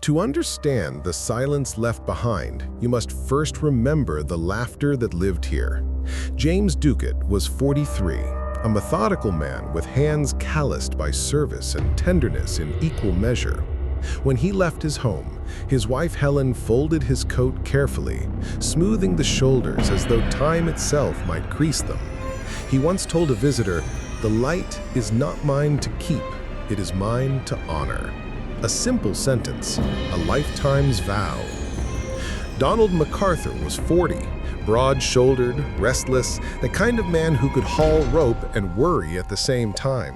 To understand the silence left behind, you must first remember the laughter that lived here. James Ducat was 43, a methodical man with hands calloused by service and tenderness in equal measure. When he left his home, his wife Helen folded his coat carefully, smoothing the shoulders as though time itself might crease them. He once told a visitor, "The light is not mine to keep, it is mine to honor." A simple sentence, a lifetime's vow. Donald MacArthur was 40, broad-shouldered, restless, the kind of man who could haul rope and worry at the same time.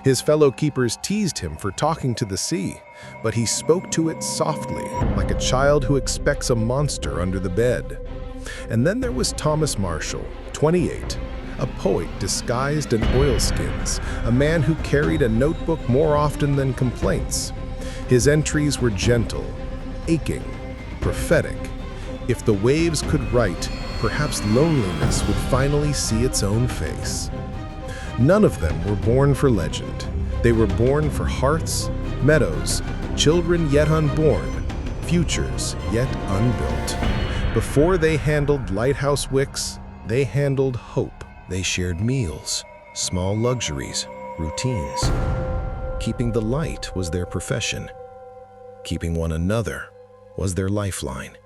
His fellow keepers teased him for talking to the sea, but he spoke to it softly, like a child who expects a monster under the bed. And then there was Thomas Marshall, 28, a poet disguised in oilskins, a man who carried a notebook more often than complaints. His entries were gentle, aching, prophetic. If the waves could write, perhaps loneliness would finally see its own face. None of them were born for legend. They were born for hearths, meadows, children yet unborn, futures yet unbuilt. Before they handled lighthouse wicks, they handled hope. They shared meals, small luxuries, routines. Keeping the light was their profession. Keeping one another was their lifeline.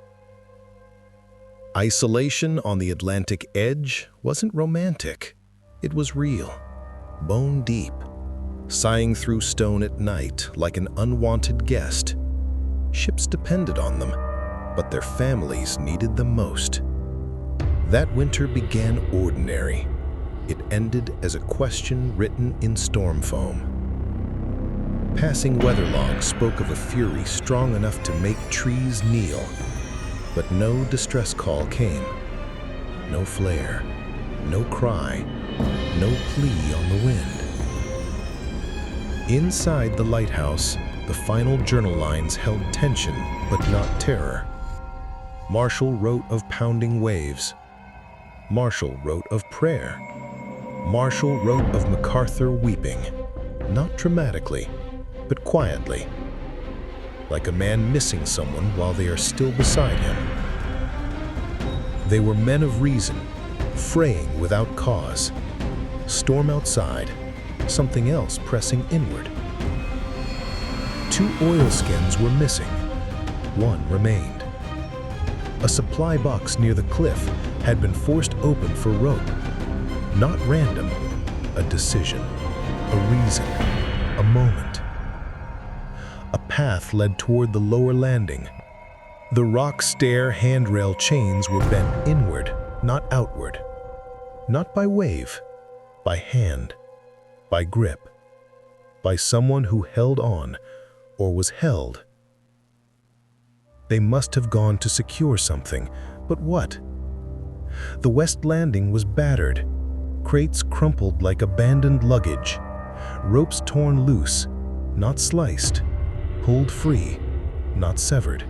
Isolation on the Atlantic edge wasn't romantic. It was real, bone deep, sighing through stone at night like an unwanted guest. Ships depended on them, but their families needed them most. That winter began ordinary. It ended as a question written in storm foam. Passing weather logs spoke of a fury strong enough to make trees kneel, but no distress call came. No flare, no cry, no plea on the wind. Inside the lighthouse, the final journal lines held tension, but not terror. Marshall wrote of pounding waves. Marshall wrote of prayer. Marshall wrote of MacArthur weeping, not dramatically, but quietly, like a man missing someone while they are still beside him. They were men of reason, fraying without cause. Storm outside, something else pressing inward. 2 oilskins were missing. 1 remained. A supply box near the cliff had been forced open for rope. Not random, a decision, a reason, a moment. A path led toward the lower landing. The rock stair handrail chains were bent inward, not outward. Not by wave, by hand, by grip, by someone who held on or was held. They must have gone to secure something, but what? The west landing was battered, crates crumpled like abandoned luggage, ropes torn loose, not sliced, pulled free, not severed.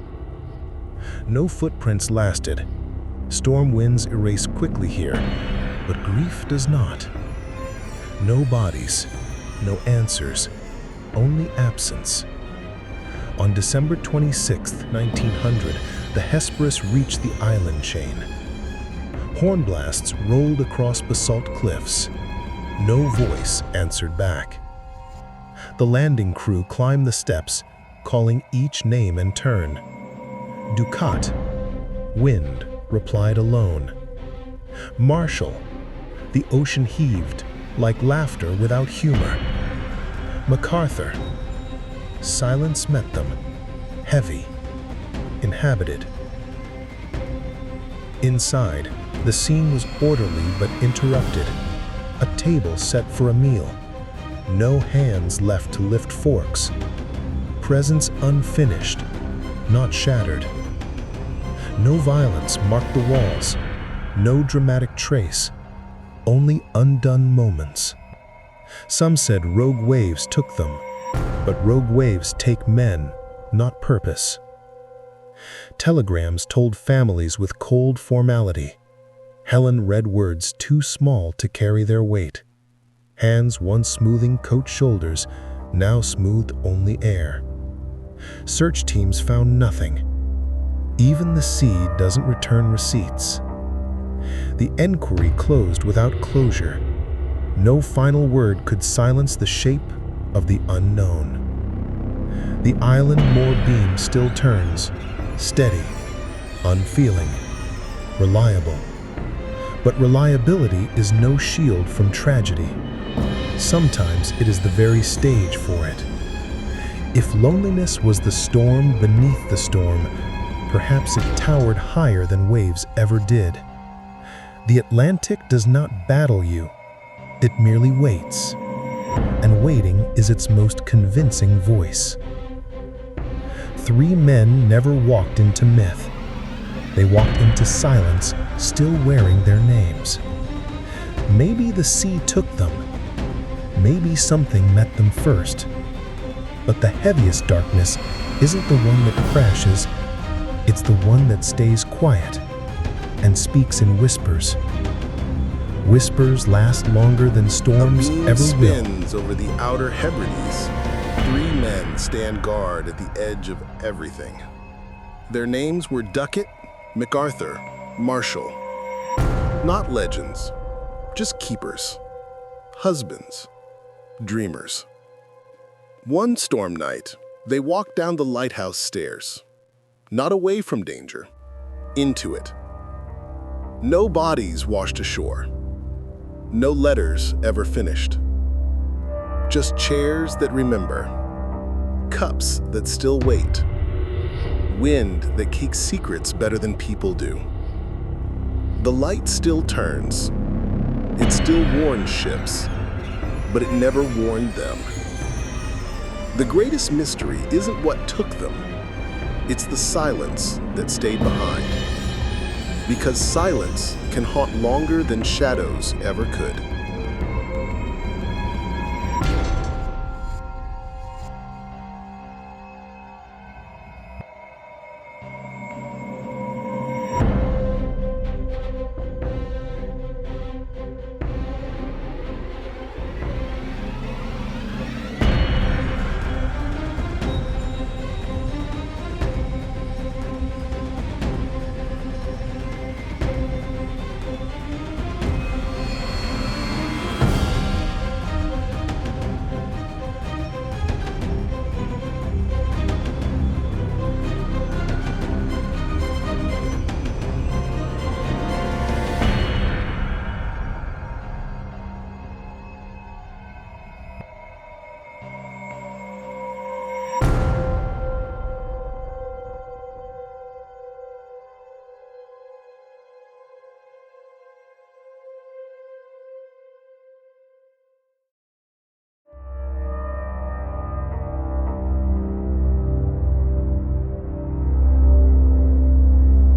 No footprints lasted. Storm winds erase quickly here, but grief does not. No bodies, no answers, only absence. On December 26, 1900, the Hesperus reached the island chain. Horn blasts rolled across basalt cliffs. No voice answered back. The landing crew climbed the steps, calling each name in turn. Ducat, wind, replied alone. Marshall, the ocean heaved, like laughter without humor. MacArthur, silence met them, heavy, inhabited. Inside, the scene was orderly but interrupted. A table set for a meal. No hands left to lift forks. Presence unfinished, not shattered. No violence marked the walls. No dramatic trace. Only undone moments. Some said rogue waves took them, but rogue waves take men, not purpose. Telegrams told families with cold formality. Helen read words too small to carry their weight. Hands once smoothing coat shoulders now smoothed only air. Search teams found nothing. Even the sea doesn't return receipts. The enquiry closed without closure. No final word could silence the shape of the unknown. The island Moor beam still turns, steady, unfeeling, reliable. But reliability is no shield from tragedy. Sometimes it is the very stage for it. If loneliness was the storm beneath the storm, perhaps it towered higher than waves ever did. The Atlantic does not battle you, it merely waits. And waiting is its most convincing voice. 3 men never walked into myth. They walked into silence, still wearing their names. Maybe the sea took them. Maybe something met them first. But the heaviest darkness isn't the one that crashes, it's the one that stays quiet and speaks in whispers. Whispers last longer than storms ever will. A beam spins over the outer Hebrides. 3 men stand guard at the edge of everything. Their names were Duckett, MacArthur, Marshall. Not legends, just keepers, husbands, dreamers. One storm night, they walked down the lighthouse stairs, not away from danger, into it. No bodies washed ashore, no letters ever finished. Just chairs that remember, cups that still wait, wind that keeps secrets better than people do. The light still turns. It still warns ships, but it never warned them. The greatest mystery isn't what took them. It's the silence that stayed behind. Because silence can haunt longer than shadows ever could.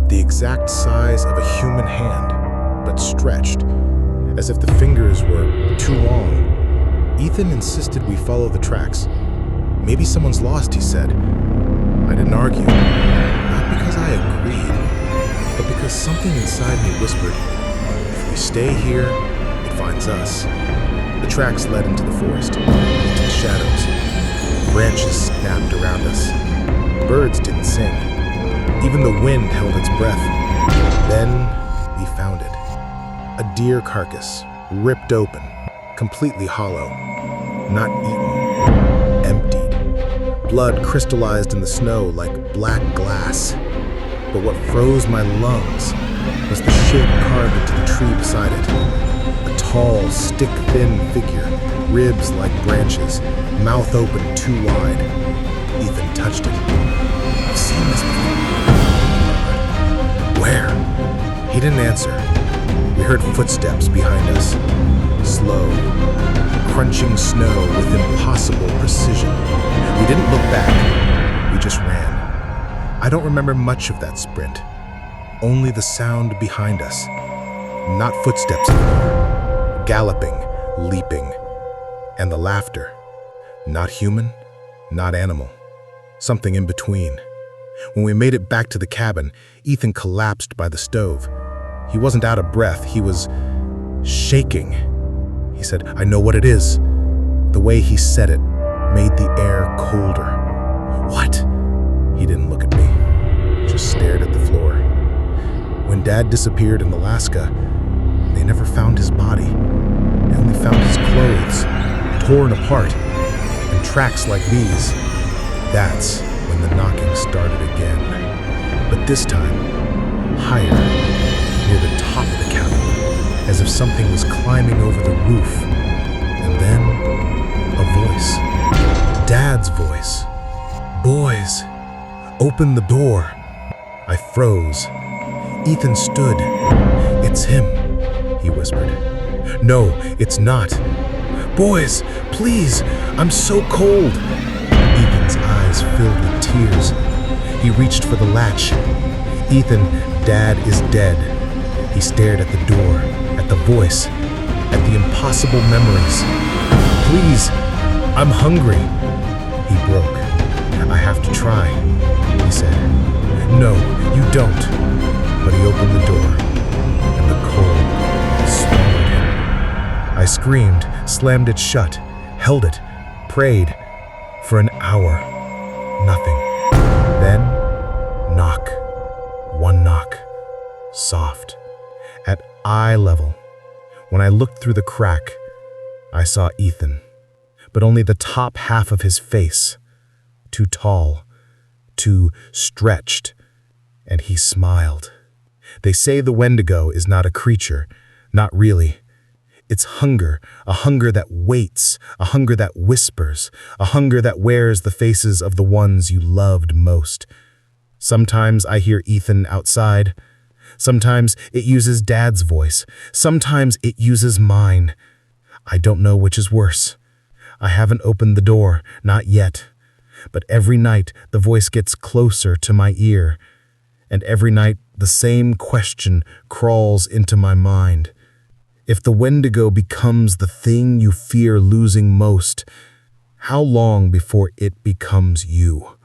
The exact size of a human hand, but stretched, as if the fingers were too long. Ethan insisted we follow the tracks. Maybe someone's lost, he said. I didn't argue, not because I agreed, but because something inside me whispered, if we stay here, it finds us. The tracks led into the forest, into the shadows. Branches snapped around us. Birds didn't sing. Even the wind held its breath. Then we found it. A deer carcass, ripped open, completely hollow, not eaten, emptied. Blood crystallized in the snow like black glass. But what froze my lungs was the shape carved into the tree beside it. A tall, stick-thin figure, ribs like branches, mouth open too wide. Ethan touched it. I've seen this before. Where? He didn't answer. We heard footsteps behind us. Slow, crunching snow with impossible precision. We didn't look back. We just ran. I don't remember much of that sprint. Only the sound behind us. Not footsteps anymore. Galloping, leaping. And the laughter. Not human, not animal. Something in between. When we made it back to the cabin, Ethan collapsed by the stove. He wasn't out of breath, he was shaking. He said, I know what it is. The way he said it made the air colder. What? He didn't look at me, just stared at the floor. When Dad disappeared in Alaska, they never found his body. They only found his clothes, torn apart, and tracks like these. That's when the knocking started again. But this time, higher, near the top of the cabin, as if something was climbing over the roof. And then, a voice. Dad's voice. "Boys, open the door." I froze. Ethan stood. "It's him," he whispered. "No, it's not." "Boys, please, I'm so cold." Ethan's eyes filled with tears. He reached for the latch. "Ethan, Dad is dead." He stared at the door, at the voice, at the impossible memories. "Please, I'm hungry." He broke. "I have to try," he said. "No, you don't." But he opened the door, and the cold swallowed him. I screamed, slammed it shut, held it, prayed. For an hour, nothing. Then, knock. One knock. Soft. At eye level. When I looked through the crack, I saw Ethan, but only the top half of his face. Too tall, too stretched, and he smiled. They say the Wendigo is not a creature, not really. It's hunger, a hunger that waits, a hunger that whispers, a hunger that wears the faces of the ones you loved most. Sometimes I hear Ethan outside. Sometimes it uses Dad's voice. Sometimes it uses mine. I don't know which is worse. I haven't opened the door, not yet. But every night the voice gets closer to my ear. And every night the same question crawls into my mind. If the Wendigo becomes the thing you fear losing most, how long before it becomes you?